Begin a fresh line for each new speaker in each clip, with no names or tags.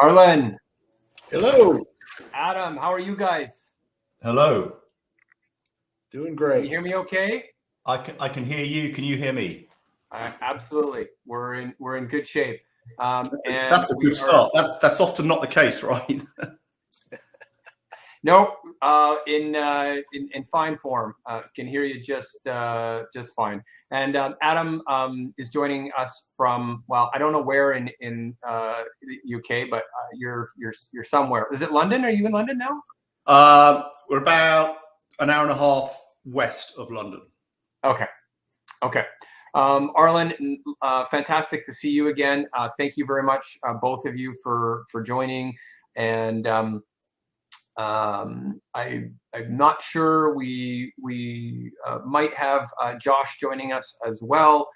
Hartland.
Hello.
Adam, how are you guys?
Hello.
Doing great.
Can you hear me okay?
I can hear you. Can you hear me?
Absolutely. We're in good shape.
And that's a good start. That's often not the case, right?
No, in fine form. Can hear you just fine. And Adam is joining us from, well, I don't know where in the UK, but you're somewhere. Is it London? Are you in London now?
We're about an hour and a half west of London.
Okay. Arlen, fantastic to see you again. Thank you very much, both of you, for joining. And I'm not sure we might have Josh joining us as well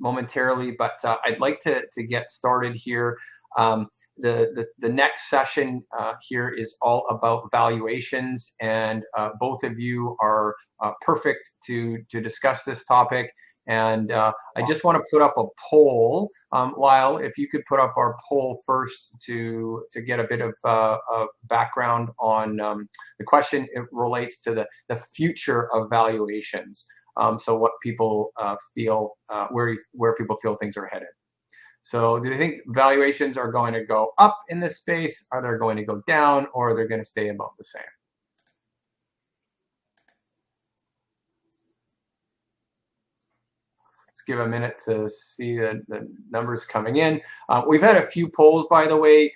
momentarily, but I'd like to get started here. The next session here is all about valuations, and both of you are perfect to discuss this topic. And I just want to put up a poll. Lyle, if you could put up our poll first to get a bit of background on the question. It relates to the future of valuations. So what people feel, where people feel things are headed. So do you think valuations are going to go up in this space? Are they going to go down, or are they going to stay about the same? Give a minute to see the numbers coming in. We've had a few polls, by the way,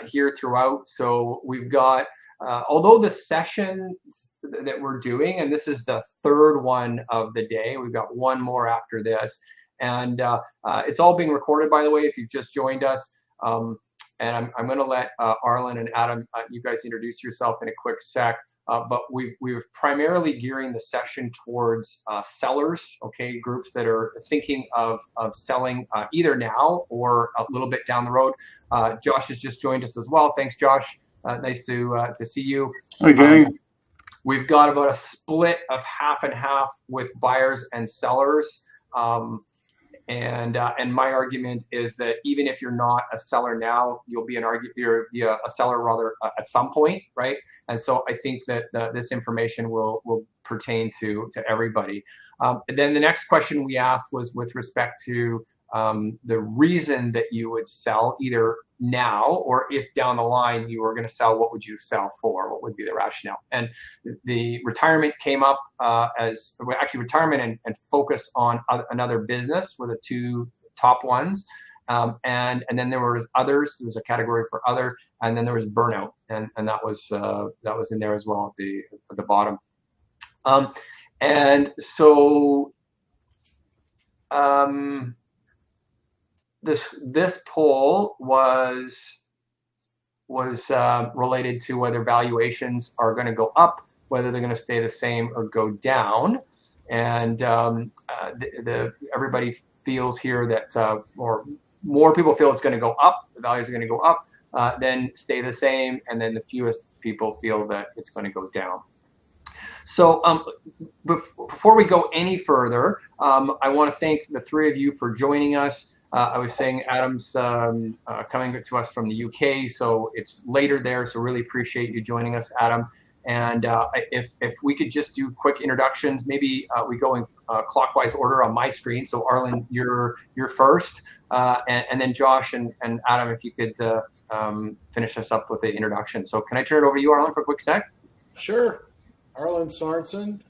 here throughout. So we've got, although the sessions that we're doing, and this is the third one of the day, we've got one more after this. And it's all being recorded, by the way, if you've just joined us. And I'm going to let Arlen and Adam, you guys introduce yourself in a quick sec. But we're primarily gearing the session towards sellers, okay, groups that are thinking of selling either now or a little bit down the road. Josh has just joined us as well. Thanks, Josh. Nice to see you.
Hi, gang.
We've got about a split of half and half with buyers and sellers. And my argument is that even if you're not a seller now, you'll be a seller rather at some point, right? And so I think that this information will pertain to everybody. And then the next question we asked was with respect to the reason that you would sell either now, or if down the line you were going to sell, what would you sell for? What would be the rationale? And the retirement came up as actually retirement and focus on another business were the two top ones. And then there were others. There was a category for other, and then there was burnout, and that was in there as well at the bottom. And so this poll was related to whether valuations are going to go up, whether they're going to stay the same or go down. And everybody feels here that or more people feel it's going to go up, the values are going to go up, then stay the same, and then the fewest people feel that it's going to go down. So before we go any further, I want to thank the three of you for joining us. I was saying Adam's coming to us from the UK, so it's later there, so really appreciate you joining us, Adam. And if we could just do quick introductions, maybe we go in clockwise order on my screen. So Arlen, you're first, and then Josh and Adam, if you could finish us up with the introduction. So can I turn it over to you, Arlen, for a quick sec?
Sure. Arlen Sorensen,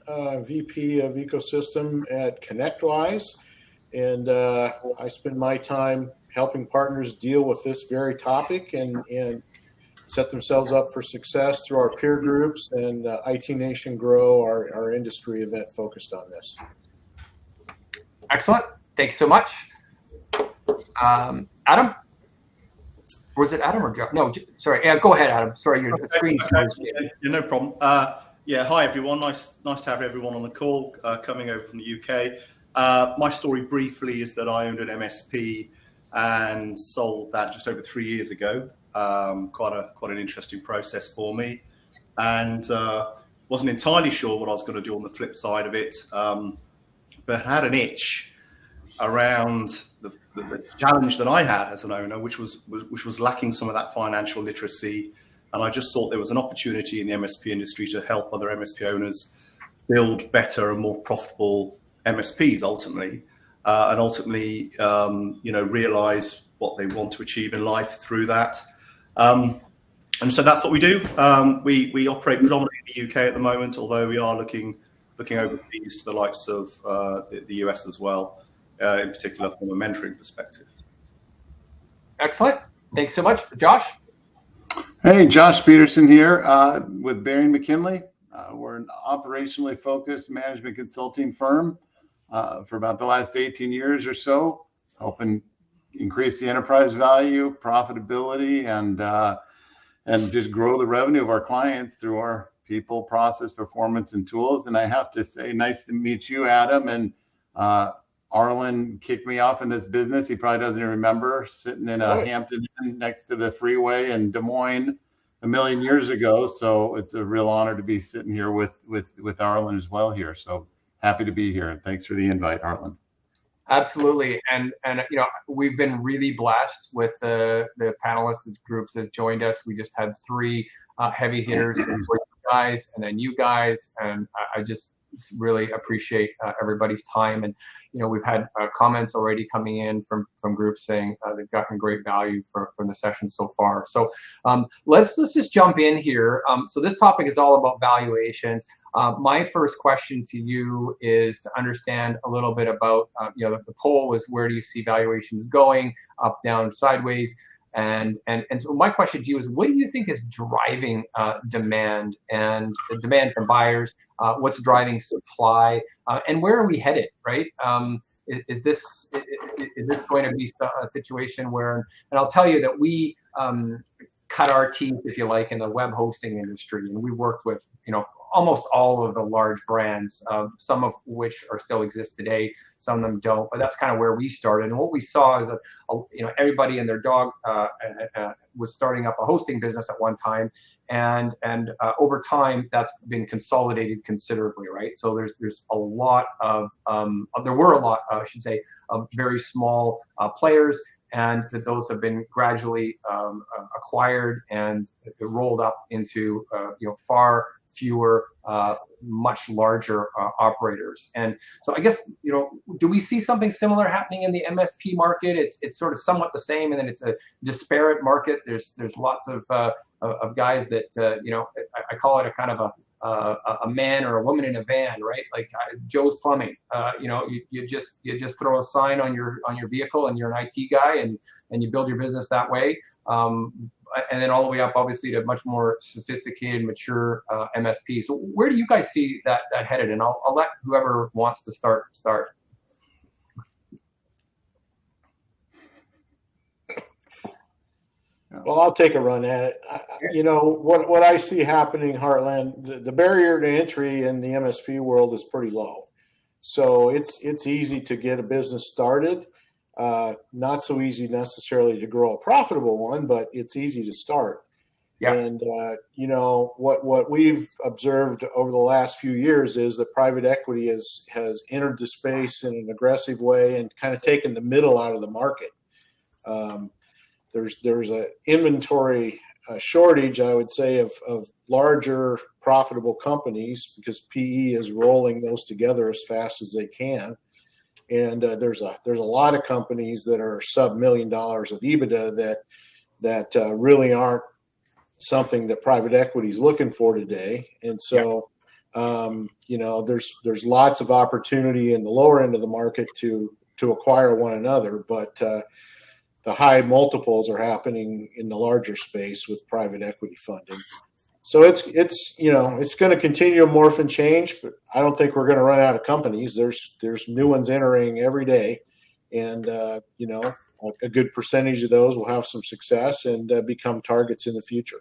VP of Ecosystem at ConnectWise. And I spend my time helping partners deal with this very topic and set themselves up for success through our peer groups and IT Nation Grow, our industry event focused on this.
Excellent. Thank you so much. Adam? Was it Adam or Joe? No, sorry. Yeah, go ahead, Adam. Sorry, your screen is
no problem. Yeah, hi everyone. Nice to have everyone on the call coming over from the UK. My story briefly is that I owned an MSP and sold that just over 3 years ago. Quite an interesting process for me, and wasn't entirely sure what I was going to do on the flip side of it, but had an itch around the challenge that I had as an owner, which was lacking some of that financial literacy. And I just thought there was an opportunity in the MSP industry to help other MSP owners build better and more profitable MSPs ultimately, and ultimately, realize what they want to achieve in life through that. And so that's what we do. We operate predominantly in the UK at the moment, although we are looking overseas to the likes of the US as well, in particular from a mentoring perspective.
Excellent. Thanks so much. Josh?
Hey, Josh Peterson here with Baring McKinley. We're an operationally focused management consulting firm for about the last 18 years or so, helping increase the enterprise value, profitability, and just grow the revenue of our clients through our people, process, performance, and tools. And I have to say, nice to meet you, Adam. And Arlen kicked me off in this business. He probably doesn't even remember, sitting in a Hampton Inn next to the freeway in Des Moines a million years ago. So it's a real honor to be sitting here with Arlen as well here. So happy to be here, and thanks for the invite, Hartland.
Absolutely, and we've been really blessed with the panelists groups that joined us. We just had 3 heavy hitters, you guys, and then you guys, and I just really appreciate everybody's time. And we've had comments already coming in from groups saying they've gotten great value from the session so far. So let's just jump in here. So this topic is all about valuations. My first question to you is to understand a little bit about the poll was, where do you see valuations going, up, down, sideways? And so my question to you is, what do you think is driving demand and the demand from buyers? What's driving supply? And where are we headed, right? Is this going to be a situation where, and I'll tell you that we cut our teeth, if you like, in the web hosting industry, and we worked with almost all of the large brands, some of which are still exist today, some of them don't, but that's kind of where we started. And what we saw is that everybody and their dog was starting up a hosting business at one time, and over time that's been consolidated considerably, right? So there's a lot of there were a lot, I should say, of very small players, and that those have been gradually acquired and rolled up into far fewer, much larger operators. And so I guess, do we see something similar happening in the MSP market? It's sort of somewhat the same, and then it's a disparate market. There's lots of guys that I call it a kind of a man or a woman in a van, right? Like Joe's Plumbing. You just throw a sign on your vehicle, and you're an IT guy, and you build your business that way. And then all the way up, obviously, to much more sophisticated, mature MSP. So where do you guys see that headed? And I'll let whoever wants to start.
Well, I'll take a run at it. What I see happening, Hartland, the barrier to entry in the MSP world is pretty low. So it's easy to get a business started. Not so easy necessarily to grow a profitable one, but it's easy to start. Yeah. And what we've observed over the last few years is that private equity has entered the space in an aggressive way and kind of taken the middle out of the market. There's a inventory shortage, I would say, of larger profitable companies, because PE is rolling those together as fast as they can. And there's a lot of companies that are sub $1 million of EBITDA that really aren't something that private equity is looking for today. And so, there's lots of opportunity in the lower end of the market to acquire one another, but the high multiples are happening in the larger space with private equity funding. So it's going to continue to morph and change, but I don't think we're going to run out of companies. There's new ones entering every day, and a good percentage of those will have some success and become targets in the future.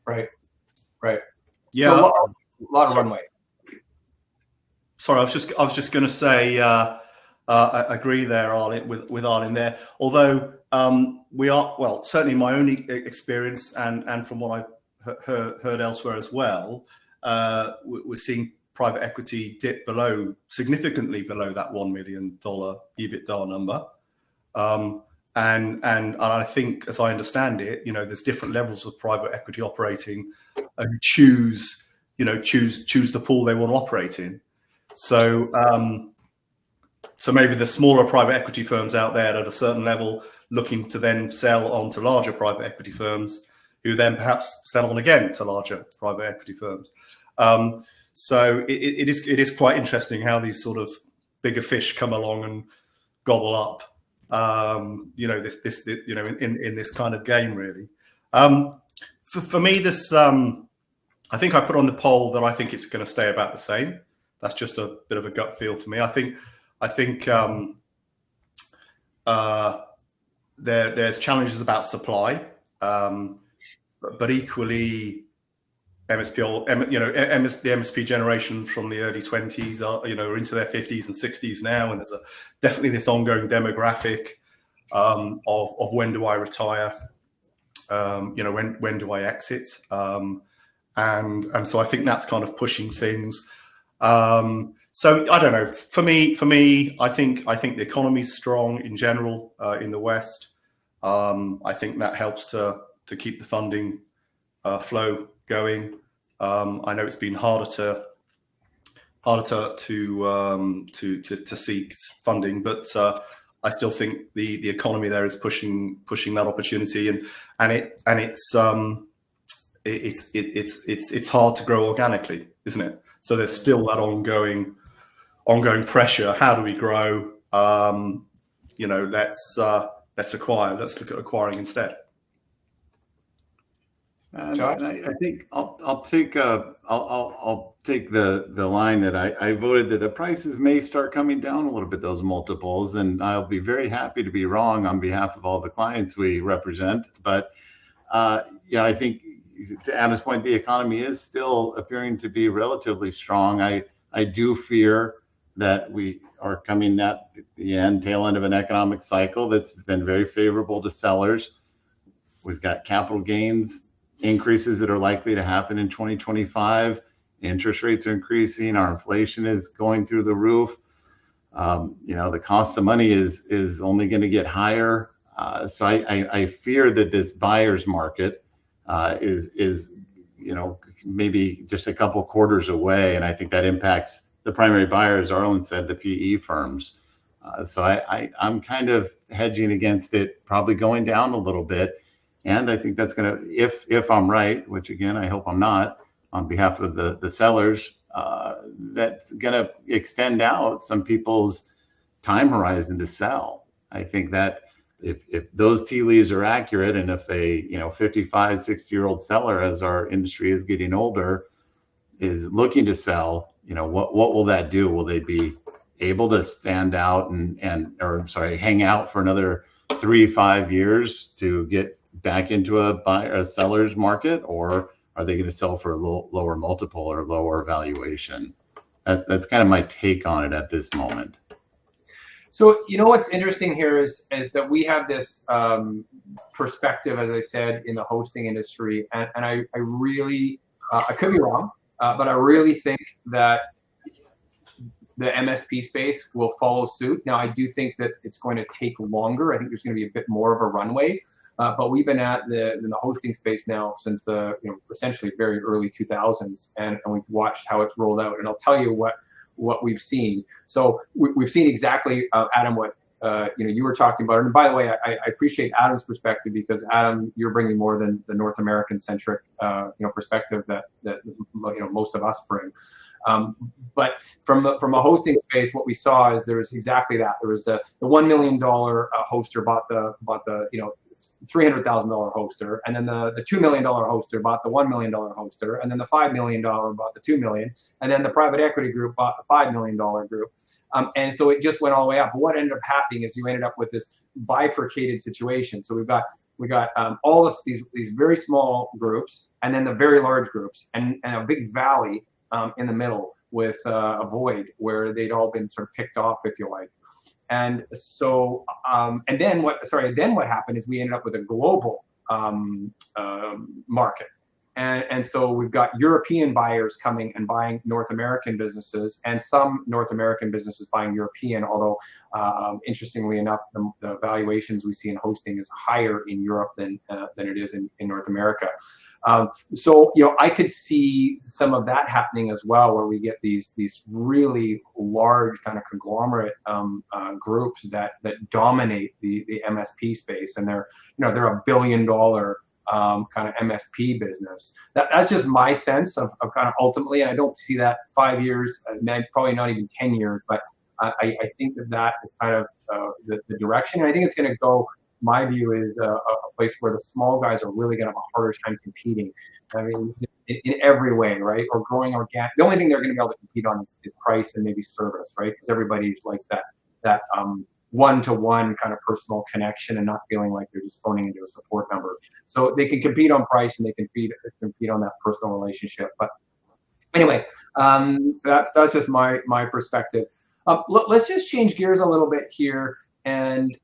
Right.
Yeah,
so a lot of runway.
Sorry, I was just going to say I agree there, Arlen, with Arlen there. Although we are, certainly in my own experience and from what I've heard elsewhere as well, we're seeing private equity dipped significantly below that $1 million EBITDA number. And I think, as I understand it, there's different levels of private equity operating who choose the pool they want to operate in. So maybe the smaller private equity firms out there at a certain level looking to then sell on to larger private equity firms, who then perhaps sell on again to larger private equity firms. So it is quite interesting how these sort of bigger fish come along and gobble up, this in this kind of game, really. For me, this I think I put on the poll that I think it's going to stay about the same. That's just a bit of a gut feel for me. I think there's challenges about supply, but equally, the MSP generation from the early 20s are into their 50s and 60s now, and there's definitely this ongoing demographic of when do I retire, when do I exit, and so I think that's kind of pushing things. So I don't know. For me, I think the economy's strong in general in the West. I think that helps to keep the funding flow going. I know it's been harder to seek funding, but I still think the economy there is pushing that opportunity, and it's hard to grow organically, isn't it? So there's still that ongoing pressure. How do we grow? Let's acquire. Let's look at acquiring instead.
And I think I'll take the line that I voted that the prices may start coming down a little bit, those multiples, and I'll be very happy to be wrong on behalf of all the clients we represent. But I think, to Adam's point, the economy is still appearing to be relatively strong. I do fear that we are coming at the tail end of an economic cycle that's been very favorable to sellers. We've got capital gains increases that are likely to happen in 2025. Interest rates are increasing. Our inflation is going through the roof. The cost of money is only going to get higher. So I fear that this buyer's market is maybe just a couple quarters away, and I think that impacts the primary buyers. Arlen said the PE firms. So I'm kind of hedging against it probably going down a little bit. And I think that's going to, if I'm right, which again, I hope I'm not, on behalf of the sellers, that's going to extend out some people's time horizon to sell. I think that if those tea leaves are accurate, and if a 55, 60-year-old seller, as our industry is getting older, is looking to sell, what will that do? Will they be able to stand out hang out for another 3-5 years to get back into a seller's market, or are they going to sell for a lower multiple or lower valuation? That's kind of my take on it at this moment.
So what's interesting here is that we have this perspective, as I said, in the hosting industry, and I really I could be wrong, but I really think that the MSP space will follow suit. Now, I do think that it's going to take longer. I think there's going to be a bit more of a runway. But we've been in the hosting space now since the essentially very early 2000s, and we've watched how it's rolled out. And I'll tell you what we've seen. So we've seen exactly, Adam, what you were talking about. And by the way, I appreciate Adam's perspective, because Adam, you're bringing more than the North American centric perspective that most of us bring. But from a hosting space, what we saw is there was exactly that. There was the $1 million hoster bought the $300,000 hoster, and then the $2 million hoster bought the $1 million hoster, and then the $5 million bought the $2 million, and then the private equity group bought the $5 million group. And so it just went all the way up. But what ended up happening is you ended up with this bifurcated situation. So we got all these very small groups, and then the very large groups, and a big valley in the middle with a void where they'd all been sort of picked off, if you like. And so, then what happened is we ended up with a global market. And so we've got European buyers coming and buying North American businesses, and some North American businesses buying European, although interestingly enough, the valuations we see in hosting is higher in Europe than it is in North America. So, I could see some of that happening as well, where we get these really large kind of conglomerate groups that dominate the MSP space, and they're $1 billion kind of MSP business. That's just my sense of kind of ultimately, and I don't see that 5 years, probably not even 10 years, but I think that is kind of the direction. And I think it's going to go. My view is a place where the small guys are really going to have a harder time competing. I mean, in every way, right? Or growing organic. The only thing they're going to be able to compete on is price and maybe service, right? Because everybody likes that one-to-one kind of personal connection and not feeling like they're just phoning into a support number. So they can compete on price and they can compete on that personal relationship. But anyway, that's just my perspective. Let's just change gears a little bit here and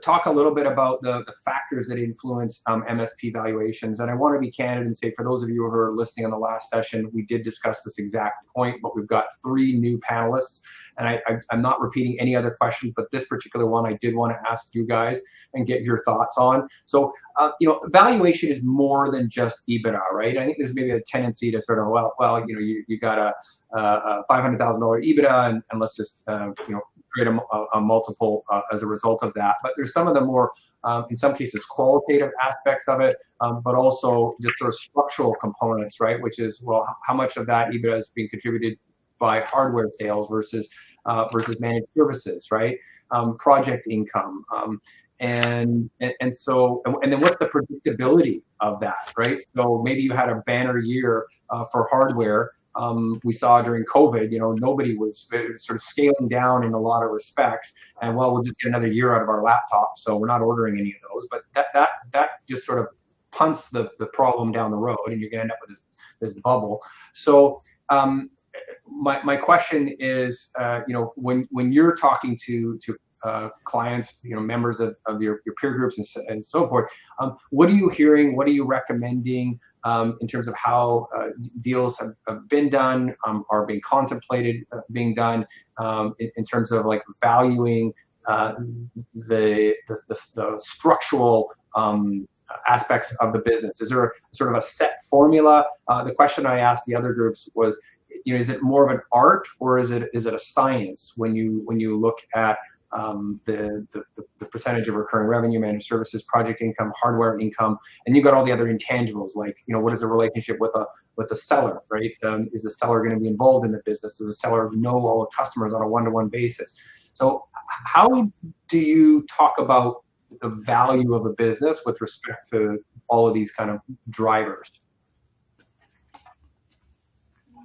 talk a little bit about the factors that influence MSP valuations. And I want to be candid and say, for those of you who are listening on the last session, we did discuss this exact point, but we've got 3 new panelists. And I'm not repeating any other questions, but this particular one I did want to ask you guys and get your thoughts on. So, valuation is more than just EBITDA, right? I think there's maybe a tendency to sort of, you got a $500,000 EBITDA, and let's just, create a multiple as a result of that. But there's some of the more, in some cases, qualitative aspects of it, but also just sort of structural components, right? Which is, well, how much of that EBITDA is being contributed by hardware sales versus managed services, right? Project income, and then what's the predictability of that, right? So maybe you had a banner year for hardware. We saw during COVID, nobody was sort of scaling down in a lot of respects, and we'll just get another year out of our laptop, so we're not ordering any of those. But that just sort of punts the problem down the road, and you're going to end up with this bubble. So my question is, when you're talking to clients, members of your peer groups and so forth, what are you hearing? What are you recommending in terms of how deals have been done, are being contemplated being done, in terms of like valuing the structural aspects of the business? Is there sort of a set formula? The question I asked the other groups was, is it more of an art or is it a science when you look at the percentage of recurring revenue, managed services, project income, hardware income, and you've got all the other intangibles, like, what is the relationship with a seller, right? Is the seller going to be involved in the business? Does the seller know all the customers on a one-to-one basis? So how do you talk about the value of a business with respect to all of these kind of drivers?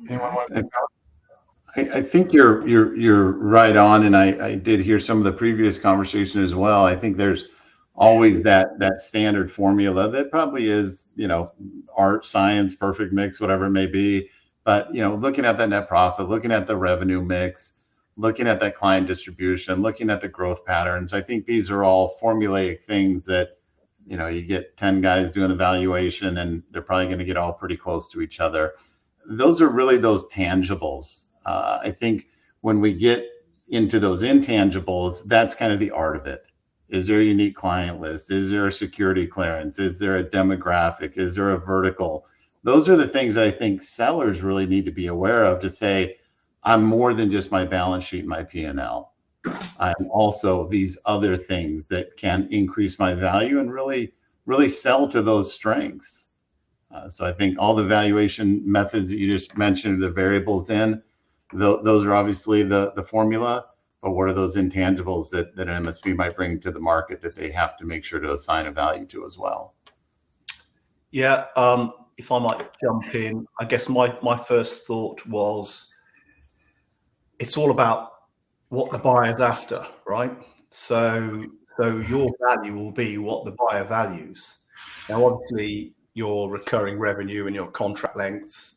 Anyone want to
I think you're right on, and I did hear some of the previous conversation as well. I think there's always that standard formula that probably is, art, science, perfect mix, whatever it may be. But looking at that net profit, looking at the revenue mix, looking at that client distribution, looking at the growth patterns, I think these are all formulaic things that you get 10 guys doing the valuation, and they're probably going to get all pretty close to each other. Those are really those tangibles. I think when we get into those intangibles, that's kind of the art of it. Is there a unique client list? Is there a security clearance? Is there a demographic? Is there a vertical? Those are the things that I think sellers really need to be aware of, to say, I'm more than just my balance sheet and my P&L. I'm also these other things that can increase my value and really, really sell to those strengths. So I think all the valuation methods that you just mentioned, the variables in, those are obviously the formula, but what are those intangibles that an MSP might bring to the market that they have to make sure to assign a value to as well?
Yeah, if I might jump in, I guess my first thought was, it's all about what the buyer's after, right? So your value will be what the buyer values. Now, obviously, your recurring revenue and your contract length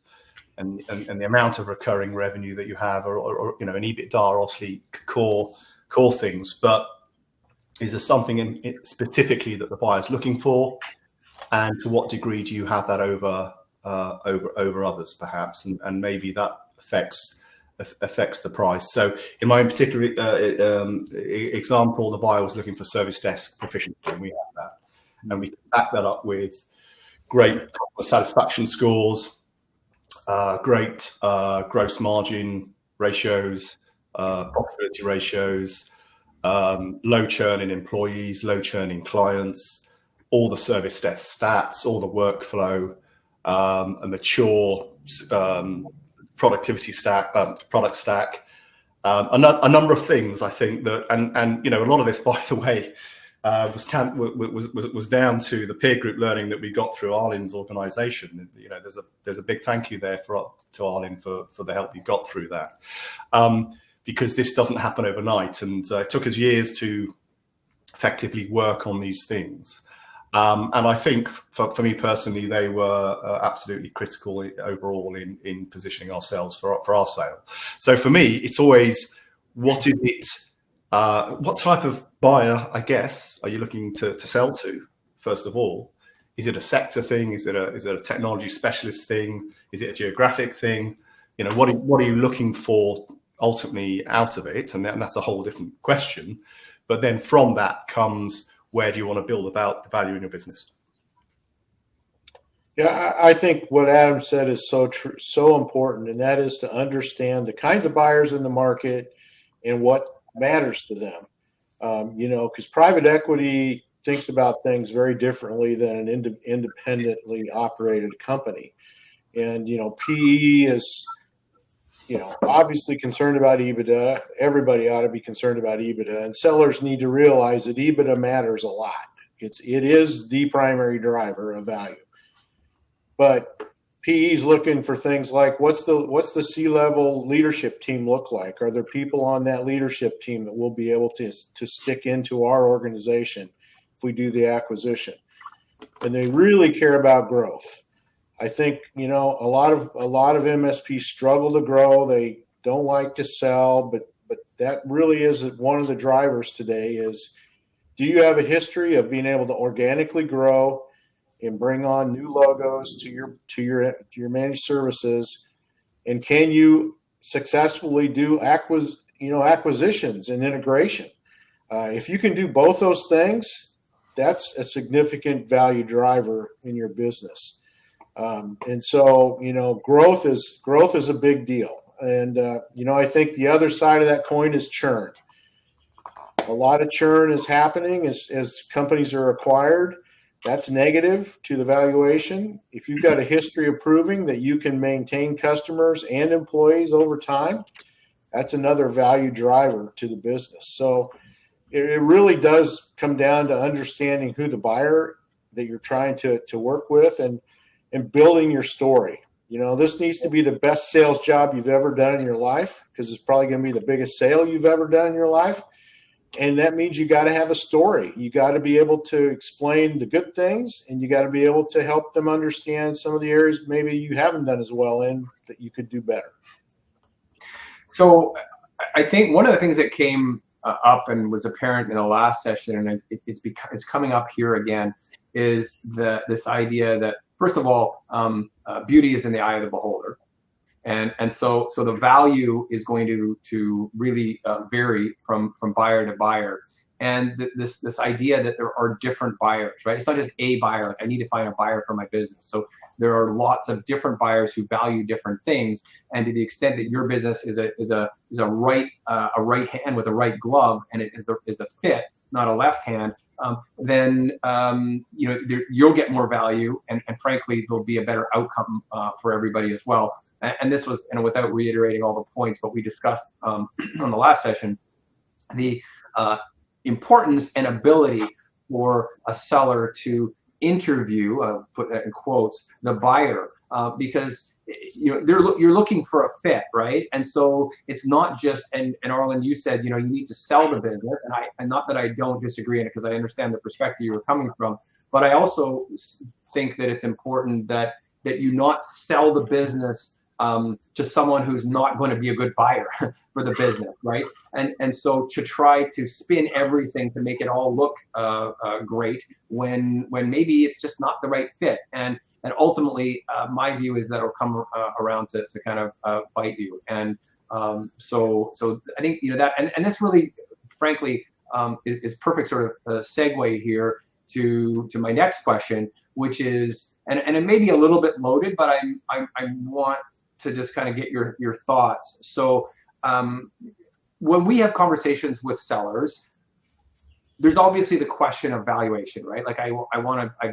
and the amount of recurring revenue that you have, or an EBITDA are obviously core things. But is there something specifically that the buyer's looking for? and to what degree do you have that over others, perhaps, and maybe that affects the price. So in my particular example, the buyer was looking for service desk proficiency, and we have that, and we back that up with great customer satisfaction scores, great gross margin ratios, profitability ratios, low churn in employees, low churn in clients, all the service desk stats, all the workflow, a mature productivity stack, product stack, a number of things. I think that, and a lot of this, by the way, was down to the peer group learning that we got through Arlen's organisation. There's a big thank you there to Arlen for the help you got through that, because this doesn't happen overnight, and it took us years to effectively work on these things. And I think for me personally, they were absolutely critical overall in positioning ourselves for our sale. So for me, it's always, what is it? What type of buyer, I guess, are you looking to sell to? First of all, is it a sector thing? Is it a technology specialist thing? Is it a geographic thing? What are you looking for ultimately out of it? And that's a whole different question. But then from that comes, where do you want to build about the value in your business?
Yeah, I think what Adam said is so true, so important, and that is to understand the kinds of buyers in the market and what matters to them. Because private equity thinks about things very differently than an independently operated company. And, PE is, obviously concerned about EBITDA. Everybody ought to be concerned about EBITDA, and sellers need to realize that EBITDA matters a lot. It is the primary driver of value. But PE's looking for things like, what's the C-level leadership team look like? Are there people on that leadership team that will be able to stick into our organization if we do the acquisition? And they really care about growth. I think, a lot of MSPs struggle to grow. They don't like to sell, but that really is one of the drivers today is, do you have a history of being able to organically grow and bring on new logos to your managed services? And can you successfully do acquisitions and integration? If you can do both those things, that's a significant value driver in your business. And so, growth is a big deal. And, I think the other side of that coin is churn. A lot of churn is happening as companies are acquired. That's negative to the valuation. If you've got a history of proving that you can maintain customers and employees over time, that's another value driver to the business. So it really does come down to understanding who the buyer that you're trying to work with and building your story. This needs to be the best sales job you've ever done in your life, because it's probably going to be the biggest sale you've ever done in your life. And that means you got to have a story. You got to be able to explain the good things, and you got to be able to help them understand some of the areas maybe you haven't done as well in that you could do better.
So I think one of the things that came up and was apparent in the last session, and it's coming up here again, is this idea that, first of all, beauty is in the eye of the beholder. And so the value is going to really vary from buyer to buyer. And this idea that there are different buyers, right? It's not just a buyer. Like, I need to find a buyer for my business. So there are lots of different buyers who value different things. And to the extent that your business is a right hand with a right glove, and it is a fit, not a left hand, then you'll get more value, and frankly, there'll be a better outcome for everybody as well. And this was, and without reiterating all the points, but we discussed on the last session, the importance and ability for a seller to interview, put that in quotes, the buyer, because you're looking for a fit, right? And so it's not just, and Arlen, you said, you need to sell the business, and not that I don't disagree in it, because I understand the perspective you were coming from, but I also think that it's important that you not sell the business to someone who's not going to be a good buyer for the business, right? And so to try to spin everything to make it all look great when maybe it's just not the right fit. And ultimately, my view is that it'll come around to kind of bite you. And so I think, you know, that, and this really, frankly, is perfect sort of segue here to my next question, which is, and it may be a little bit loaded, but I want to just kind of get your thoughts. So when we have conversations with sellers, there's obviously the question of valuation, right? Like I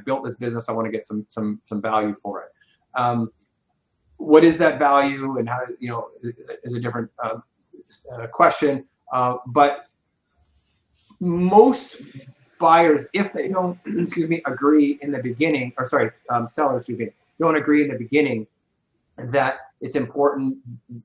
built this business, I want to get some value for it. What is that value, and how, you know, is a different question. But most buyers, if they don't, excuse me, agree in the beginning, or sorry, sellers, excuse me, don't agree in the beginning that it's important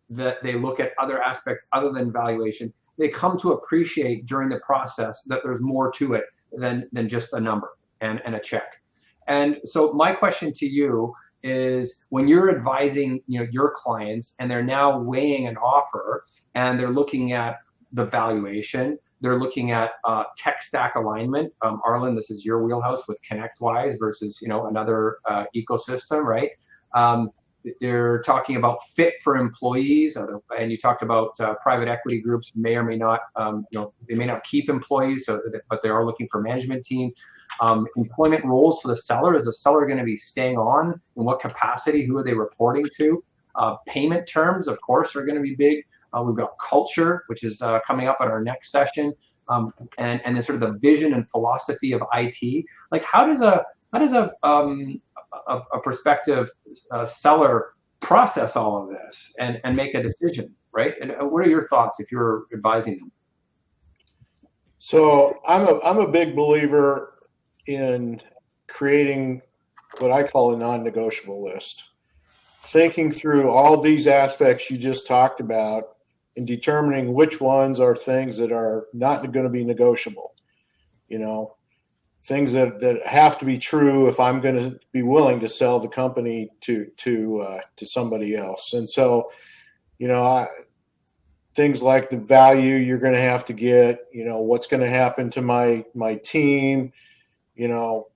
that they look at other aspects other than valuation, they come to appreciate during the process that there's more to it than just a number and a check. And so my question to you is, when you're advising, you know, your clients and they're now weighing an offer and they're looking at the valuation, they're looking at tech stack alignment. Arlen, this is your wheelhouse with ConnectWise versus, you know, another ecosystem, right? They're talking about fit for employees, and you talked about private equity groups may or may not, you know, they may not keep employees, but they are looking for management team. Employment roles for the seller. Is the seller going to be staying on? In what capacity? Who are they reporting to? Payment terms, of course, are going to be big. We've got culture, which is coming up at our next session, and then sort of the vision and philosophy of IT. Like, how does a prospective seller process all of this and make a decision, right? And what are your thoughts if you're advising them?
So I'm a big believer in creating what I call a non-negotiable list, thinking through all these aspects you just talked about and determining which ones are things that are not going to be negotiable. You know, things that have to be true if I'm going to be willing to sell the company to somebody else. And so, you know, things like the value you're going to have to get, you know, what's going to happen to my team, you know,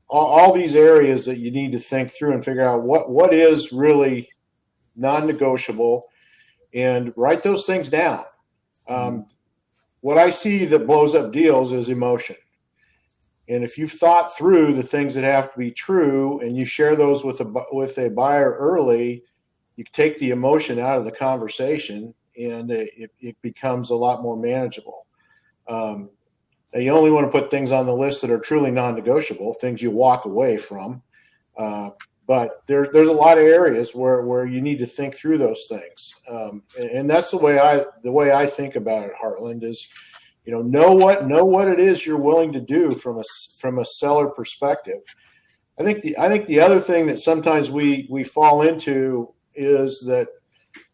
all these areas that you need to think through and figure out what is really non-negotiable and write those things down. What I see that blows up deals is emotion. And if you've thought through the things that have to be true and you share those with a buyer early, you take the emotion out of the conversation and it becomes a lot more manageable. You only want to put things on the list that are truly non-negotiable, things you walk away from. But there's a lot of areas where you need to think through those things. And that's the way I think about it, Hartland, is, you know what it is you're willing to do from a seller perspective. I think the other thing that sometimes we fall into is that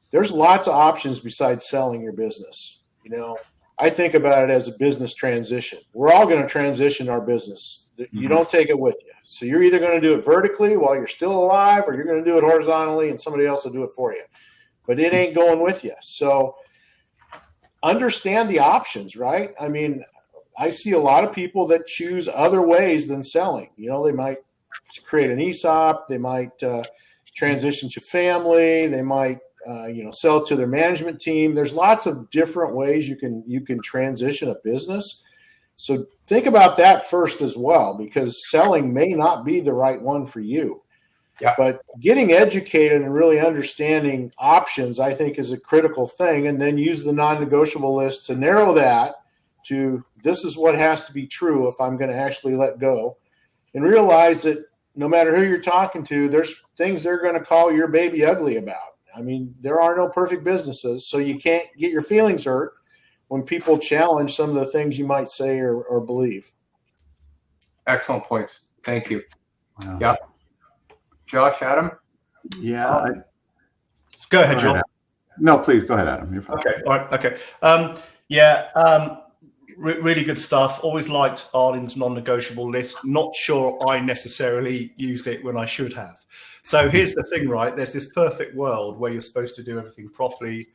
there's lots of options besides selling your business. You know, I think about it as a business transition. We're all going to transition our business. You don't take it with you. So you're either going to do it vertically while you're still alive, or you're going to do it horizontally and somebody else will do it for you. But it ain't going with you. So understand the options, right? I mean, I see a lot of people that choose other ways than selling. You know, they might create an ESOP. They might transition to family. They might sell to their management team. There's lots of different ways you can transition a business. So think about that first as well, because selling may not be the right one for you.
Yeah.
But getting educated and really understanding options, I think, is a critical thing. And then use the non-negotiable list to narrow that to, this is what has to be true if I'm going to actually let go. And realize that no matter who you're talking to, there's things they're going to call your baby ugly about. I mean, there are no perfect businesses, so you can't get your feelings hurt when people challenge some of the things you might say or believe.
Excellent points. Thank you.
Wow.
Yeah. Josh, Adam?
Yeah.
Go ahead, John.
No, please go ahead, Adam. You're fine.
Okay. All right. Okay. Really good stuff. Always liked Arlen's non-negotiable list. Not sure I necessarily used it when I should have. So here's the thing, right? There's this perfect world where you're supposed to do everything properly,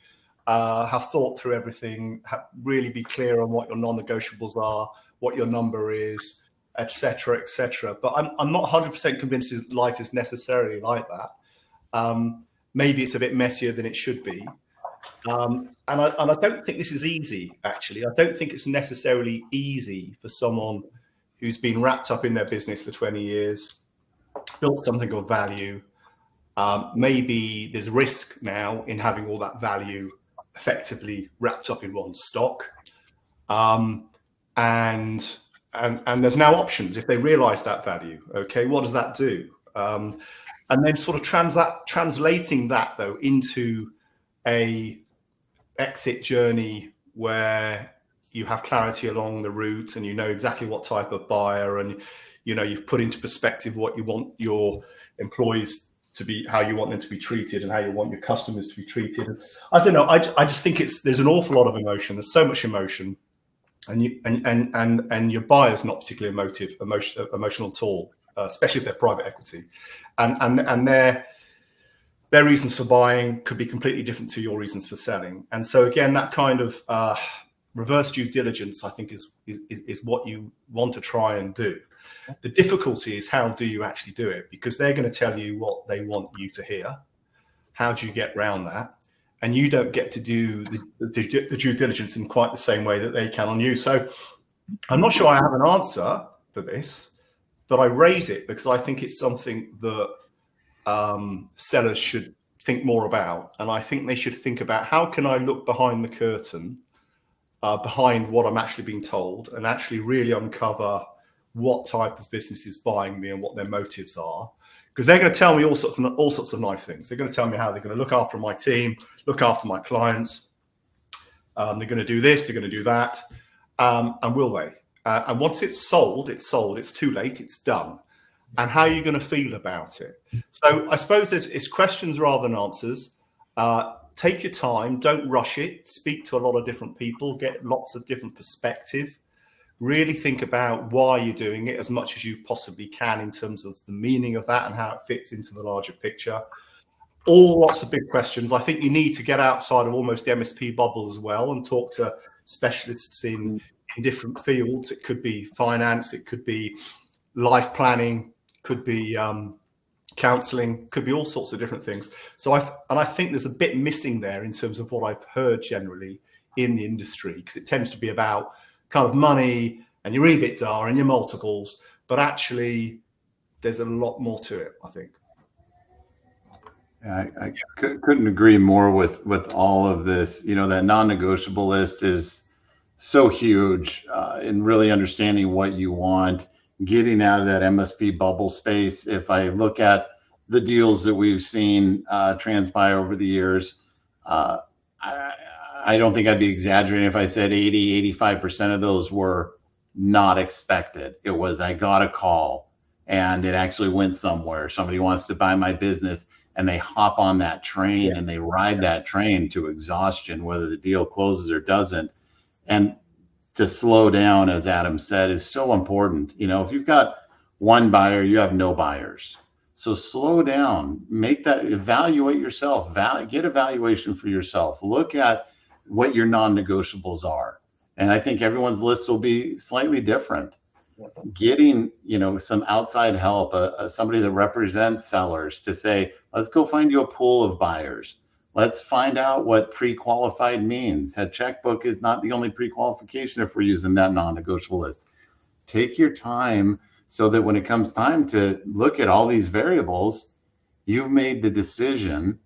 have thought through everything, really be clear on what your non-negotiables are, what your number is, etc., etc. But I'm not 100% convinced life is necessarily like that. Maybe it's a bit messier than it should be. And I don't think this is easy, actually. I don't think it's necessarily easy for someone who's been wrapped up in their business for 20 years, built something of value. Maybe there's risk now in having all that value effectively wrapped up in one stock. And there's now options if they realize that value. Okay, what does that do? And then sort of translating that, though, into a exit journey where you have clarity along the route and you know exactly what type of buyer, and you know you've put into perspective what you want your employees to be, how you want them to be treated, and how you want your customers to be treated. I don't know. I just think there's an awful lot of emotion. There's so much emotion, and your buyer's not particularly emotional at all, especially if they're private equity, and their reasons for buying could be completely different to your reasons for selling. And so again, that kind of reverse due diligence, I think, is what you want to try and do. The difficulty is, how do you actually do it? Because they're going to tell you what they want you to hear. How do you get around that? And you don't get to do the due diligence in quite the same way that they can on you. So I'm not sure I have an answer for this, but I raise it because I think it's something that sellers should think more about. And I think they should think about, how can I look behind the curtain, behind what I'm actually being told, and actually really uncover what type of business is buying me and what their motives are. Because they're going to tell me all sorts of nice things. They're going to tell me how they're going to look after my team, look after my clients. They're going to do this, they're going to do that. And will they? And once it's sold, it's sold. It's too late, it's done. And how are you going to feel about it? So I suppose it's questions rather than answers. Take your time, don't rush it. Speak to a lot of different people, get lots of different perspective. Really think about why you're doing it as much as you possibly can in terms of the meaning of that and how it fits into the larger picture. All lots of big questions. I think you need to get outside of almost the MSP bubble as well and talk to specialists in different fields. It could be finance, it could be life planning, could be counseling, could be all sorts of different things. So I think there's a bit missing there in terms of what I've heard generally in the industry, because it tends to be about kind of money and your EBITDA and your multiples, but actually there's a lot more to it, I think.
Yeah, I couldn't agree more with all of this. You know, that non-negotiable list is so huge in really understanding what you want, getting out of that MSP bubble space. If I look at the deals that we've seen transpire over the years, I don't think I'd be exaggerating if I said 85% of those were not expected. It was, I got a call and it actually went somewhere. Somebody wants to buy my business, and they hop on that train and they ride that train to exhaustion, whether the deal closes or doesn't. And to slow down, as Adam said, is so important. You know, if you've got one buyer, you have no buyers. So slow down, make that, evaluate yourself, get a valuation for yourself. Look at what your non-negotiables are. And I think everyone's list will be slightly different. Getting, you know, some outside help, somebody that represents sellers to say, let's go find you a pool of buyers. Let's find out what pre-qualified means. A checkbook is not the only pre-qualification if we're using that non-negotiable list. Take your time so that when it comes time to look at all these variables, you've made the decision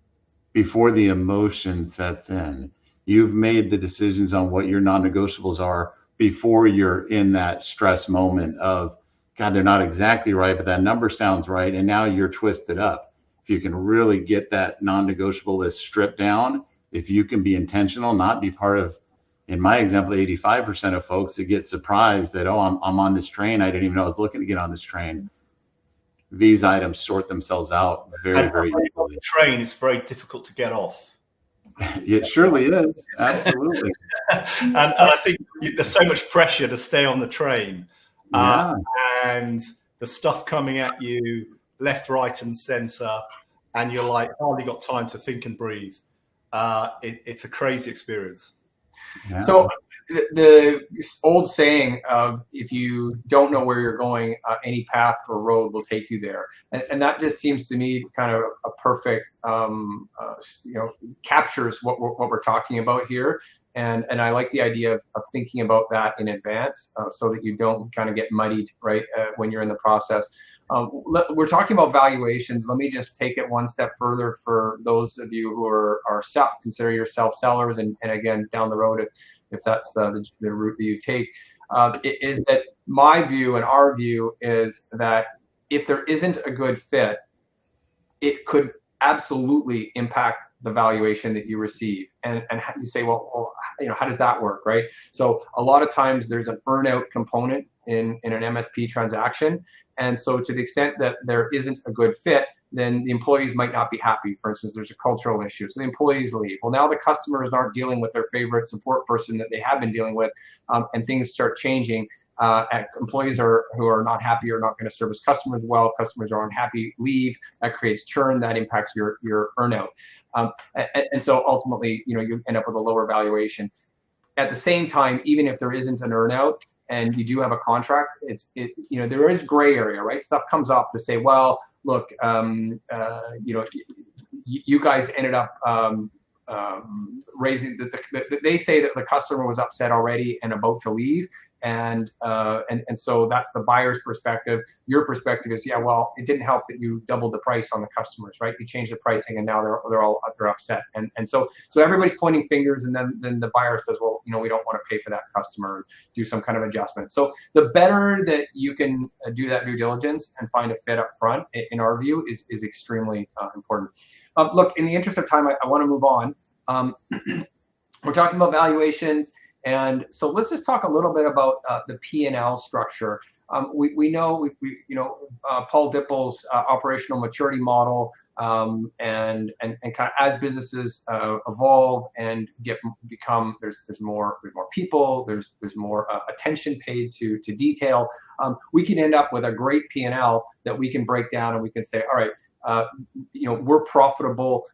before the emotion sets in. You've made the decisions on what your non-negotiables are before you're in that stress moment of, God, they're not exactly right, but that number sounds right. And now you're twisted up. If you can really get that non-negotiable list stripped down, if you can be intentional, not be part of, in my example, 85% of folks that get surprised that, oh, I'm on this train. I didn't even know I was looking to get on this train. These items sort themselves out very, very easily.
The train is very difficult to get off.
It surely is. Absolutely.
And I think there's so much pressure to stay on the train,
Yeah.
and the stuff coming at you left, right, and center, and you're like hardly got time to think and breathe. It's a crazy experience.
Yeah.
So the old saying of if you don't know where you're going, any path or road will take you there, and that just seems to me kind of a perfect, captures what we're talking about here. And I like the idea of thinking about that in advance, so that you don't kind of get muddied, right, when you're in the process. We're talking about valuations. Let me just take it one step further for those of you who are consider yourself sellers, and again, down the road, if that's the route that you take, is that my view and our view is that if there isn't a good fit, it could absolutely impact the valuation that you receive. And you say, well, how does that work, right? So a lot of times there's an earnout component in an MSP transaction. And so to the extent that there isn't a good fit, then the employees might not be happy. For instance, there's a cultural issue, so the employees leave. Well, now the customers aren't dealing with their favorite support person that they have been dealing with, and things start changing. Employees who are not happy are not going to service customers well. Customers are unhappy, leave. That creates churn. That impacts your earnout. And so ultimately, you end up with a lower valuation. At the same time, even if there isn't an earnout and you do have a contract, there is gray area, right? Stuff comes up to say, well, look, you guys ended up raising they say that the customer was upset already and about to leave, and so that's the buyer's perspective. Your perspective is, yeah, well, it didn't help that you doubled the price on the customers, right? You changed the pricing, and now they're upset, and so everybody's pointing fingers, and then the buyer says, well, we don't want to pay for that customer, do some kind of adjustment. So the better that you can do that due diligence and find a fit up front, in our view, is extremely important. Look, in the interest of time, I want to move on. We're talking about valuations, and so let's just talk a little bit about the P&L structure. We know Paul Dippel's operational maturity model, and kind of as businesses evolve and become there's more people, there's more attention paid to detail. We can end up with a great P&L that we can break down, and we can say, all right, we're profitable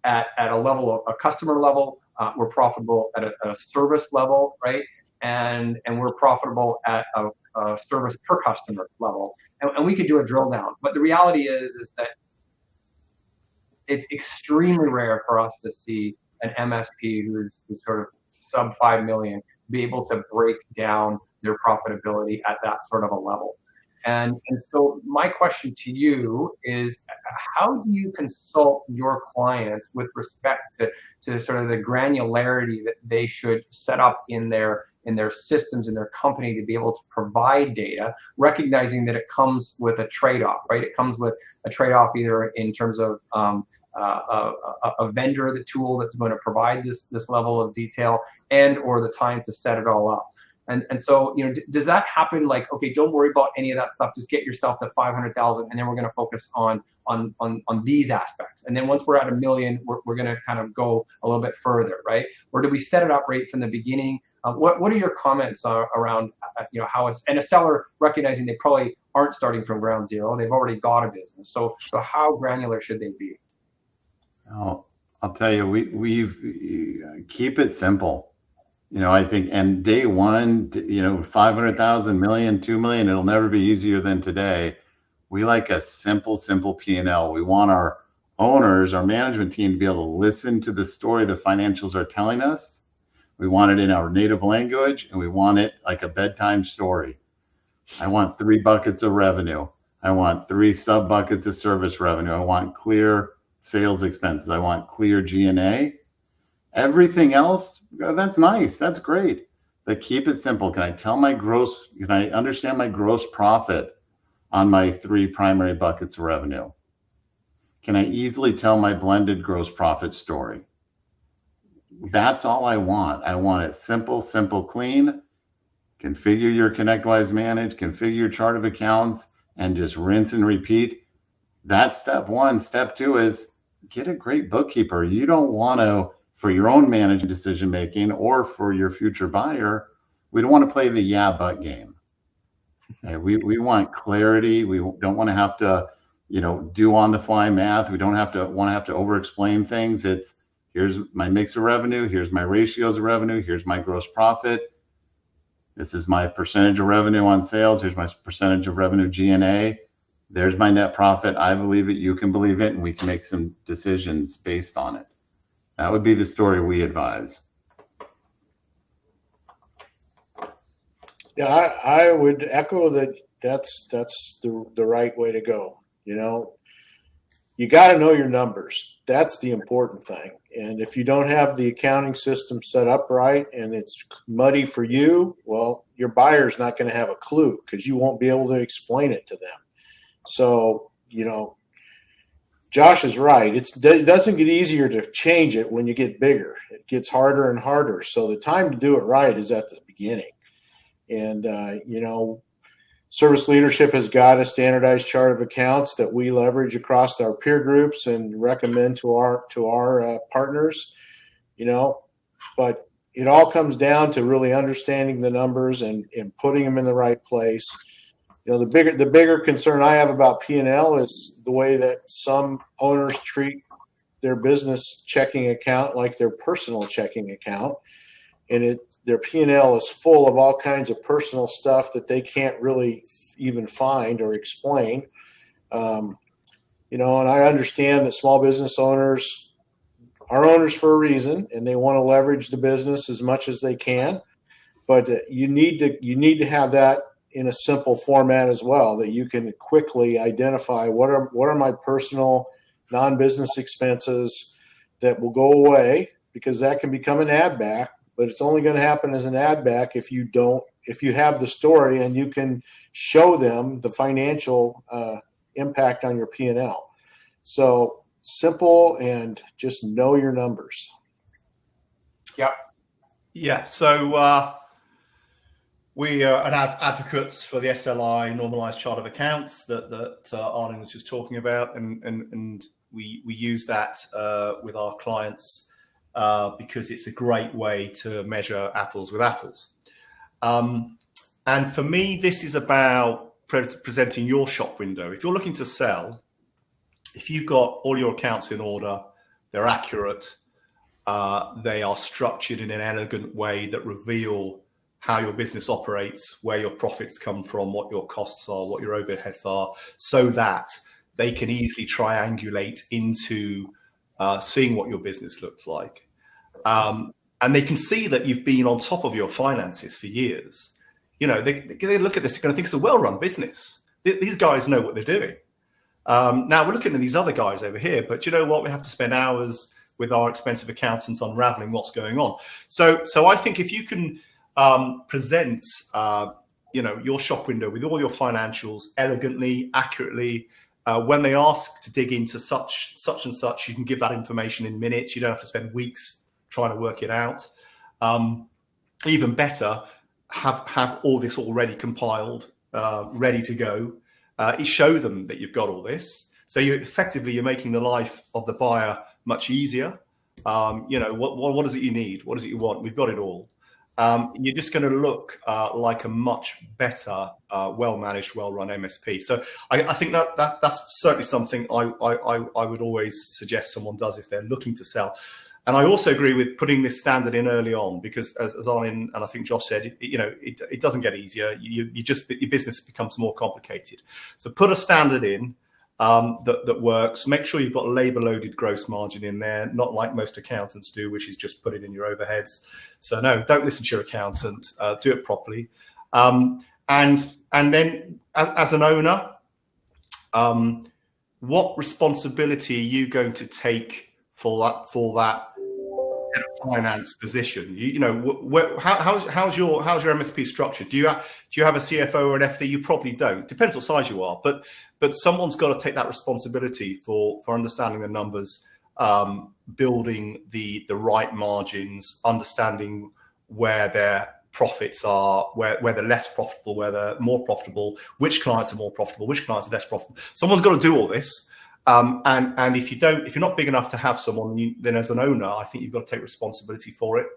at a level, a customer level. We're profitable at a service level, right? And we're profitable at a service per customer level. And we could do a drill down. But the reality is that it's extremely rare for us to see an MSP who's sort of sub 5 million be able to break down their profitability at that sort of a level. And so my question to you is, how do you consult your clients with respect to sort of the granularity that they should set up in their systems, in their company, to be able to provide data, recognizing that it comes with a trade-off, right? It comes with a trade-off either in terms of a vendor, the tool that's going to provide this level of detail, and or the time to set it all up. And so, does that happen? Like, okay, don't worry about any of that stuff. Just get yourself to 500,000, and then we're going to focus on these aspects. And then once we're at 1 million, we're going to kind of go a little bit further, right? Or do we set it up right from the beginning? What are your comments around, how and a seller recognizing they probably aren't starting from ground zero, they've already got a business. So how granular should they be?
Oh, I'll tell you, we've keep it simple. I think, and day one, 500,000, million, 2 million, it'll never be easier than today. We like a simple P&L. We want our owners, our management team, to be able to listen to the story the financials are telling us. We want it in our native language, and we want it like a bedtime story. I want 3 buckets of revenue. I want 3 sub buckets of service revenue. I want clear sales expenses. I want clear G&A. Everything else, that's nice. That's great. But keep it simple. Can I understand my gross profit on my 3 primary buckets of revenue? Can I easily tell my blended gross profit story? That's all I want. I want it simple, clean. Configure your ConnectWise Manage, configure your chart of accounts, and just rinse and repeat. That's step one. Step two is get a great bookkeeper. You don't want to, for your own management decision making or for your future buyer, we don't want to play the yeah but game. Okay? We want clarity. We don't want to have to, do on the fly math. We don't want to have to over explain things. It's, here's my mix of revenue, here's my ratios of revenue, here's my gross profit, this is my percentage of revenue on sales, here's my percentage of revenue G&A, there's my net profit. I believe it, you can believe it, and we can make some decisions based on it. That would be the story we advise.
Yeah, I would echo that. That's the right way to go. You got to know your numbers. That's the important thing. And if you don't have the accounting system set up right and it's muddy for you, well, your buyer's not going to have a clue because you won't be able to explain it to them. So, Josh is right. It doesn't get easier to change it when you get bigger. It gets harder and harder. So the time to do it right is at the beginning. And, service leadership has got a standardized chart of accounts that we leverage across our peer groups and recommend to our partners, but it all comes down to really understanding the numbers and putting them in the right place. The bigger concern I have about P&L is the way that some owners treat their business checking account like their personal checking account. And their P&L is full of all kinds of personal stuff that they can't really even find or explain. And I understand that small business owners are owners for a reason, and they want to leverage the business as much as they can. But you need to have that in a simple format as well, that you can quickly identify what are my personal non-business expenses that will go away, because that can become an add back. But it's only going to happen as an add back if you have the story and you can show them the financial impact on your P&L. So simple, and just know your numbers.
Yep.
Yeah. So we are advocates for the SLI normalized chart of accounts that Arlen was just talking about, and we use that with our clients. Because it's a great way to measure apples with apples. And for me, this is about presenting your shop window. If you're looking to sell, if you've got all your accounts in order, they're accurate, they are structured in an elegant way that reveal how your business operates, where your profits come from, what your costs are, what your overheads are, so that they can easily triangulate into seeing what your business looks like. And they can see that you've been on top of your finances for years. They look at this, they're going to think it's a well-run business. These guys know what they're doing. Now we're looking at these other guys over here, but you know what? We have to spend hours with our expensive accountants unraveling what's going on. So I think if you can present, your shop window with all your financials elegantly, accurately, when they ask to dig into such and such, you can give that information in minutes. You don't have to spend weeks trying to work it out. Even better, have all this already compiled, ready to go. Show them that you've got all this. So you're making the life of the buyer much easier. What is it you need? What is it you want? We've got it all. You're just going to look like a much better, well-managed, well-run MSP. So I think that's certainly something I would always suggest someone does if they're looking to sell. And I also agree with putting this standard in early on, because as Arlen and I think Josh said, it doesn't get easier. Your business becomes more complicated. So put a standard in that works. Make sure you've got a labor-loaded gross margin in there, not like most accountants do, which is just put it in your overheads. So no, don't listen to your accountant. Do it properly. And then as an owner, what responsibility are you going to take for that finance position? How's your MSP structured? Do you have a CFO or an FD? You probably don't. Depends what size you are, but someone's got to take that responsibility for understanding the numbers, building the right margins, understanding where their profits are, where they're less profitable, where they're more profitable, which clients are more profitable, which clients are less profitable. Someone's got to do all this. And if you're not big enough to have someone, then as an owner, I think you've got to take responsibility for it,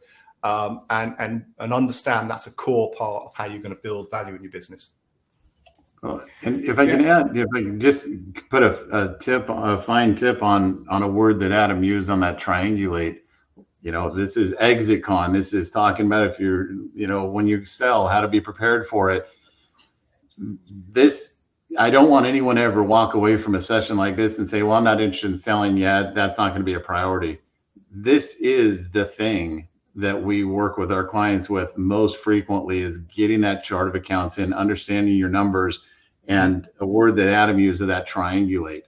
and understand that's a core part of how you're going to build value in your business.
Well, and if I can add, if I can just put a fine tip on a word that Adam used on that triangulate. This is ExitCon. This is talking about if you're, when you sell, how to be prepared for it. I don't want anyone to ever walk away from a session like this and say, well, I'm not interested in selling yet. That's not going to be a priority. This is the thing that we work with our clients with most frequently, is getting that chart of accounts in, understanding your numbers, and a word that Adam used of that triangulate.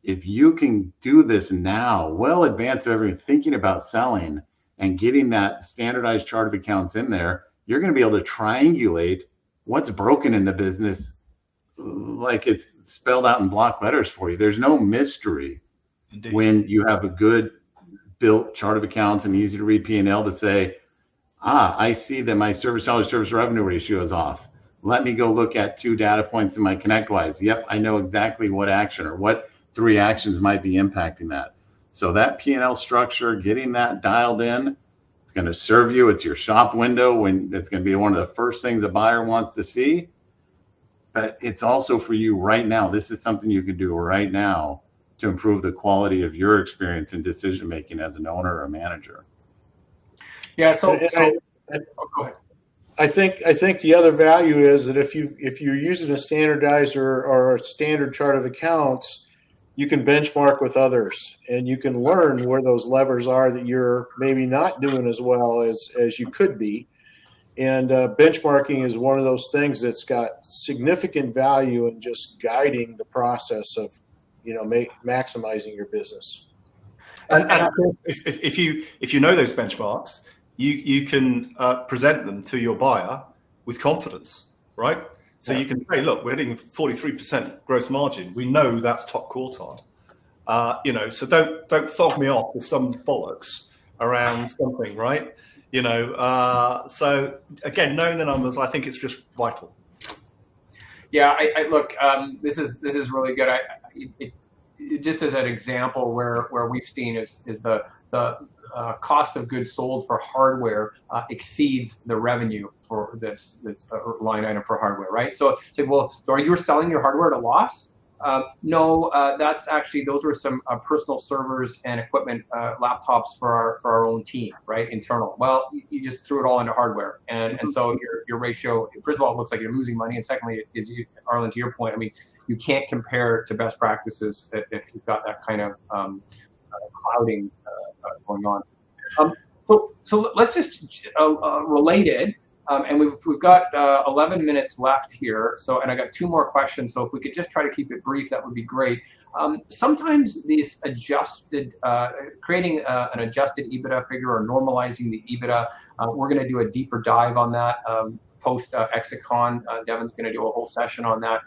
If you can do this now, well advanced of everything, thinking about selling and getting that standardized chart of accounts in there, you're going to be able to triangulate what's broken in the business, like it's spelled out in block letters for you. There's no mystery. Indeed. When you have a good built chart of accounts and easy to read P&L to say, I see that my service revenue ratio is off. Let me go look at 2 data points in my ConnectWise. Yep, I know exactly what action or what 3 actions might be impacting that. So that P&L structure, getting that dialed in, it's going to serve you. It's your shop window when it's going to be one of the first things a buyer wants to see. But it's also for you right now. This is something you can do right now to improve the quality of your experience in decision making as an owner or a manager.
Yeah. So go ahead.
I think the other value is that if you're using a standardized or a standard chart of accounts, you can benchmark with others, and you can learn where those levers are that you're maybe not doing as well as you could be. And benchmarking is one of those things that's got significant value in just guiding the process of, maximizing your business.
And if you know those benchmarks, you can present them to your buyer with confidence, right? So you can say, look, we're hitting 43% gross margin. We know that's top quartile. So don't fog me off with some bollocks around something, right? So again, knowing the numbers, I think it's just vital.
Yeah, I look. This is really good. Just as an example, where we've seen is the cost of goods sold for hardware exceeds the revenue for this line item for hardware, right? So are you selling your hardware at a loss? No, that's actually, those were some personal servers and equipment, laptops for our own team, right? Internal. Well, you just threw it all into hardware, and so your ratio, first of all, it looks like you're losing money, and secondly, Arlen, to your point, I mean, you can't compare to best practices if you've got that kind of clouding going on. So let's just related. And we've got 11 minutes left here. And I got 2 more questions. So if we could just try to keep it brief, that would be great. Sometimes these adjusted, creating an adjusted EBITDA figure or normalizing the EBITDA, we're going to do a deeper dive on that post ExitCon. Devin's going to do a whole session on that.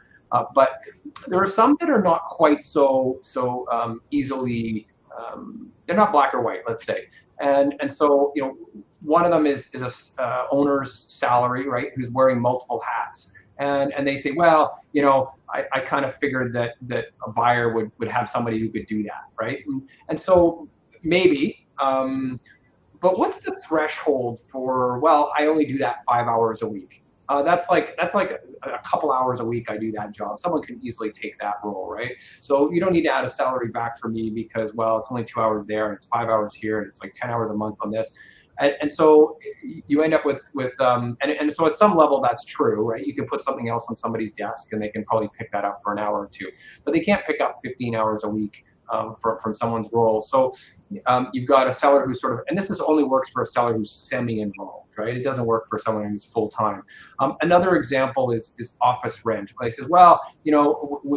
But there are some that are not quite so easily. They're not black or white, let's say. And so one of them is a owner's salary, right, who's wearing multiple hats. And they say, well, I kind of figured that a buyer would have somebody who could do that, right? And so maybe, but what's the threshold for, well, I only do that 5 hours a week? That's like a couple hours a week I do that job. Someone can easily take that role, right? So you don't need to add a salary back for me because, well, it's only 2 hours there and it's 5 hours here and it's like 10 hours a month on this. And so you end up with and so at some level that's true, right? You can put something else on somebody's desk and they can probably pick that up for an hour or 2, but they can't pick up 15 hours a week from someone's role. So you've got a seller who's sort of, and this only works for a seller who's semi-involved, right? It doesn't work for someone who's full-time. Another example is office rent. They says, well,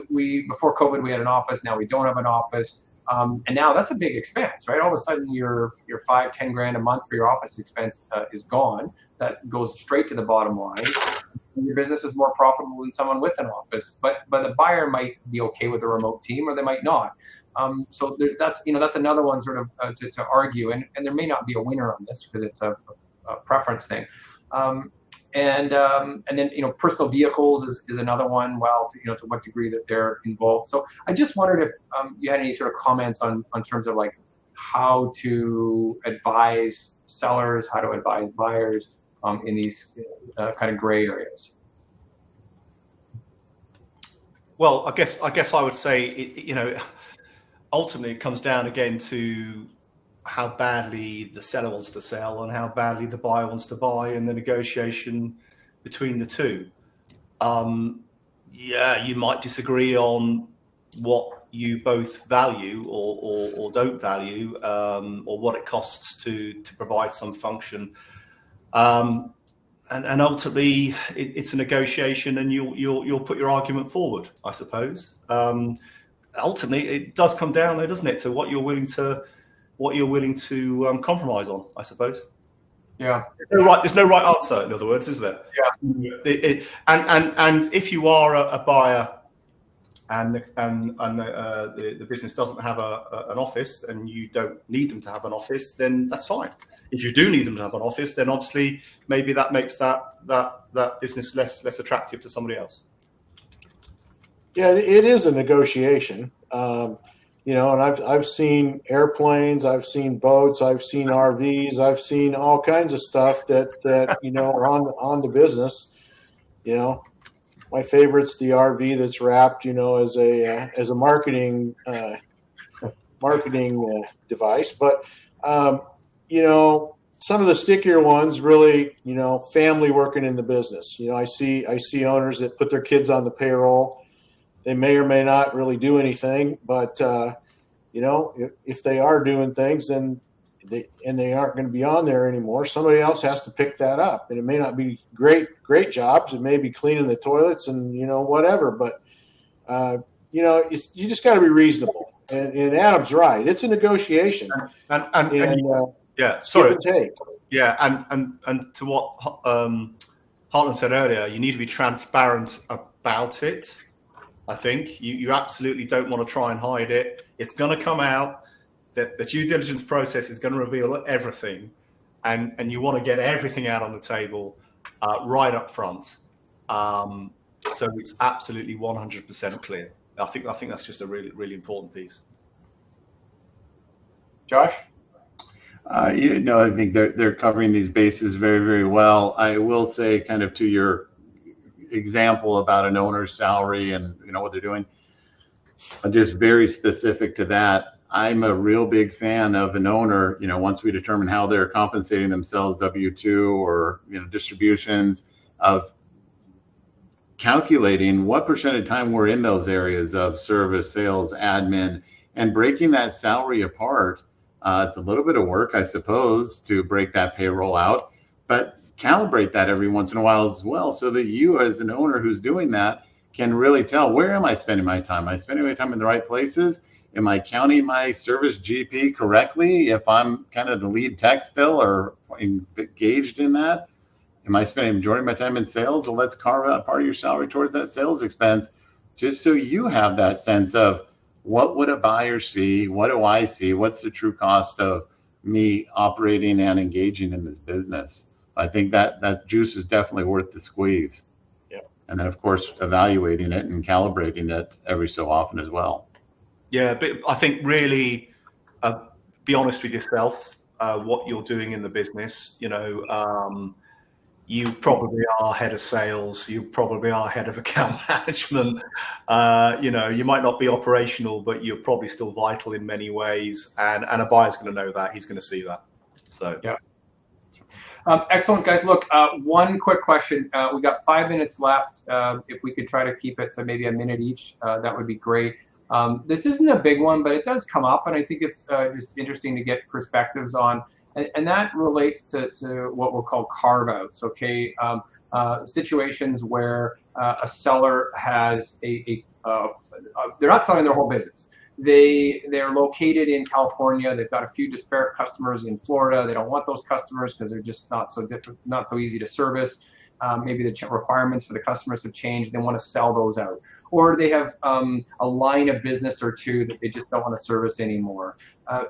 we before COVID we had an office, now we don't have an office. And now that's a big expense, right? All of a sudden your 5-10 grand a month for your office expense is gone. That goes straight to the bottom line. Your business is more profitable than someone with an office, but the buyer might be okay with a remote team or they might not. So that's another one sort of to argue, and there may not be a winner on this because it's a preference thing. and then personal vehicles is another one. Well, to what degree that they're involved. So I just wondered if you had any sort of comments on terms of like how to advise sellers, how to advise buyers in these kind of gray areas.
Well, I guess I would say ultimately it comes down again to how badly the seller wants to sell and how badly the buyer wants to buy, and the negotiation between the two. Yeah, you might disagree on what you both value or don't value, or what it costs to provide some function. And ultimately, it's a negotiation, and you'll put your argument forward, I suppose. Ultimately, it does come down, though, doesn't it, to what you're willing to compromise on, I suppose.
Yeah.
There's no right answer, in other words, is there?
Yeah.
And if you are a buyer and the business doesn't have an office, and you don't need them to have an office, then that's fine. If you do need them to have an office, then obviously maybe that makes that business less attractive to somebody else.
Yeah, it is a negotiation. And I've seen airplanes, I've seen boats, I've seen RVs, I've seen all kinds of stuff that on the business. My favorite's the RV that's wrapped, as a marketing device. But some of the stickier ones, really, family working in the business. I see owners that put their kids on the payroll. They may or may not really do anything, but if they are doing things, then they aren't going to be on there anymore, somebody else has to pick that up. And it may not be great jobs. It may be cleaning the toilets and whatever. But you just got to be reasonable. And Adam's right. It's a negotiation.
Yeah, sorry.
Give and take.
Yeah, and to what Hartland said earlier, you need to be transparent about it. I think you absolutely don't want to try and hide it. It's going to come out. That the due diligence process is going to reveal everything, and you want to get everything out on the table right up front. So it's absolutely 100% clear. I think that's just a really, really important piece.
Josh?
I think they're covering these bases very, very well. I will say, kind of to your example about an owner's salary and what they're doing, just very specific to that. I'm a real big fan of an owner, once we determine how they're compensating themselves, W-2 or, distributions, of calculating what percent of time we're in those areas of service, sales, admin, and breaking that salary apart. It's a little bit of work, I suppose, to break that payroll out, but calibrate that every once in a while as well, so that you as an owner who's doing that can really tell, where am I spending my time? Am I spending my time in the right places? Am I counting my service GP correctly if I'm kind of the lead tech still or engaged in that? Am I spending the majority of my time in sales? Well, let's carve out part of your salary towards that sales expense, just so you have that sense of, what would a buyer see? What do I see? What's the true cost of me operating and engaging in this business? I think that juice is definitely worth the squeeze.
Yeah.
And then, of course, evaluating it and calibrating it every so often as well.
Yeah, but I think really be honest with yourself, what you're doing in the business. You probably are head of sales. You probably are head of account management. You might not be operational, but you're probably still vital in many ways. And a buyer's going to know that. He's going to see that. So
yeah. Excellent, guys. Look, one quick question. We got 5 minutes left. If we could try to keep it to maybe a minute each, that would be great. This isn't a big one, but it does come up, and I think it's just interesting to get perspectives on. And that relates to what we'll call carve-outs, okay? Situations where a seller has they're not selling their whole business. They're located in California. They've got a few disparate customers in Florida. They don't want those customers because they're just not so easy to service. maybe the requirements for the customers have changed. They want to sell those out, or they have a line of business or two that they just don't want to service anymore.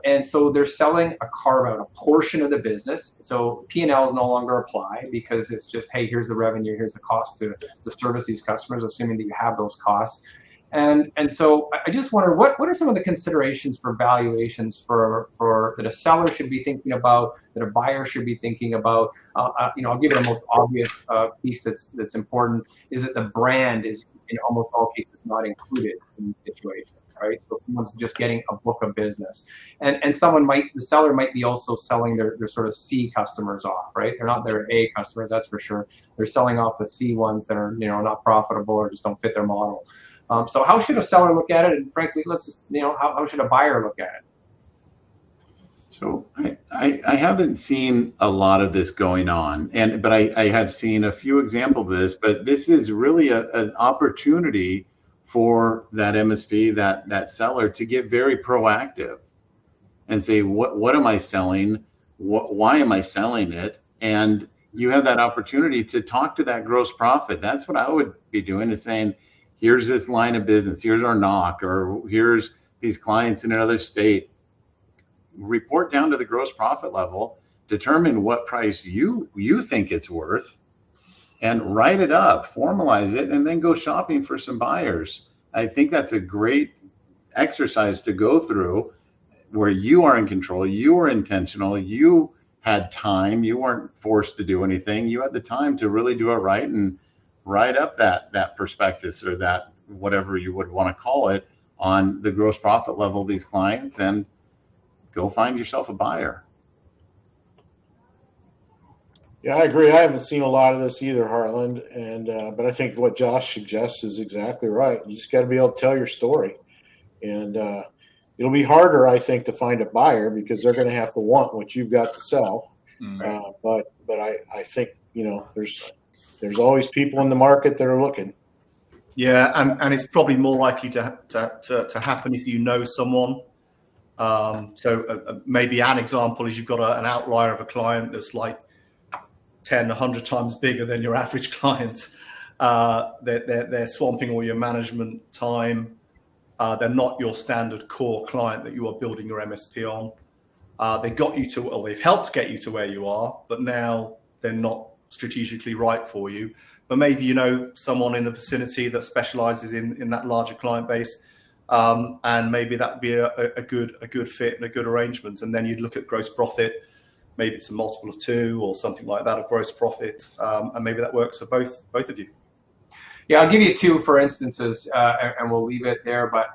And so they're selling a carve out, a portion of the business. So P&Ls no longer apply because it's just, hey, here's the revenue, here's the cost to service these customers, assuming that you have those costs. And so I just wonder, what are some of the considerations for valuations for that a seller should be thinking about, that a buyer should be thinking about? I'll give you the most obvious piece that's important, is that the brand is in almost all cases not included in the situation, right? So someone's just getting a book of business, and the seller might be also selling their sort of C customers off, right? They're not their A customers, that's for sure. They're selling off the C ones that are not profitable or just don't fit their model. So how should a seller look at it? And frankly, how should a buyer look at it?
So I haven't seen a lot of this going on, but I have seen a few examples of this. But this is really an opportunity for that MSP, that seller, to get very proactive and say, what am I selling? Why am I selling it? And you have that opportunity to talk to that gross profit. That's what I would be doing, is saying, here's this line of business, here's our knock, or here's these clients in another state. Report down to the gross profit level, determine what price you think it's worth, and write it up, formalize it, and then go shopping for some buyers. I think that's a great exercise to go through, where you are in control, you are intentional, you had time, you weren't forced to do anything, you had the time to really do it right and write up that prospectus, or that whatever you would want to call it, on the gross profit level of these clients, and go find yourself a buyer.
Yeah, I agree. I haven't seen a lot of this either, Hartland, but I think what Josh suggests is exactly right. You just got to be able to tell your story, and it'll be harder, I think, to find a buyer because they're going to have to want what you've got to sell. Mm-hmm. But I think there's always people in the market that are looking.
Yeah, and it's probably more likely to happen if you know someone. So maybe an example is you've got an outlier of a client that's like 10, 100 times bigger than your average client. They're swamping all your management time. They're not your standard core client that you are building your MSP on. They've helped get you to where you are, but now they're not strategically right for you. But maybe someone in the vicinity that specializes in that larger client base, and maybe that'd be a good fit and a good arrangement. And then you'd look at gross profit. Maybe it's a multiple of 2 or something like that of gross profit, and maybe that works for both of you.
Yeah, I'll give you 2 for instances, and we'll leave it there. But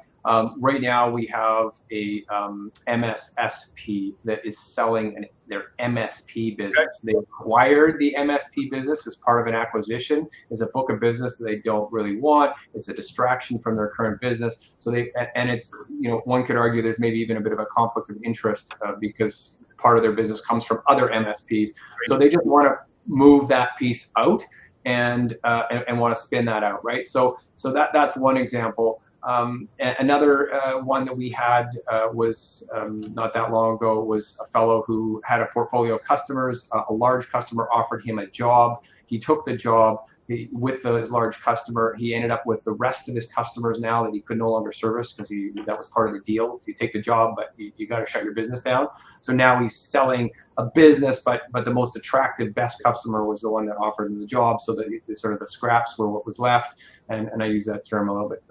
right now we have a MSSP that is selling their MSP business. Okay. They acquired the MSP business as part of an acquisition. It's a book of business that they don't really want. It's a distraction from their current business. So it's one could argue there's maybe even a bit of a conflict of interest because part of their business comes from other MSPs. So they just want to move that piece out and want to spin that out, right? So that's one example. Another one that we had was not that long ago was a fellow who had a portfolio of customers. A large customer offered him a job. He took the job. With his large customer, he ended up with the rest of his customers now that he could no longer service because that was part of the deal. So you take the job, but you got to shut your business down. So now he's selling a business, but the most attractive, best customer was the one that offered him the job. So that sort of the scraps were what was left. And I use that term a little bit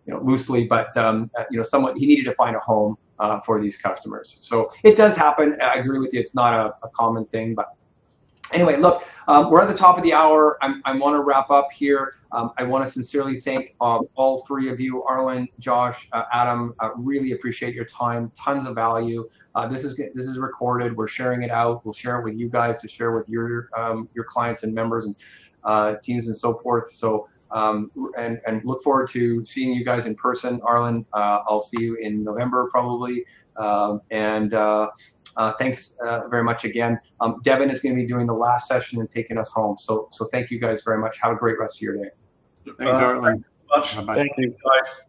loosely, but somewhat he needed to find a home for these customers. So it does happen. I agree with you. It's not a common thing, but. Anyway, look, we're at the top of the hour. I want to wrap up here. I want to sincerely thank all 3 of you, Arlen, Josh, Adam. Really appreciate your time. Tons of value. This is recorded. We're sharing it out. We'll share it with you guys to share with your clients and members and teams and so forth. So and look forward to seeing you guys in person. Arlen, I'll see you in November probably. Thanks very much again. Devin is going to be doing the last session and taking us home. So thank you guys very much. Have a great rest of your day.
Thanks, Hartland.
Thank you, guys.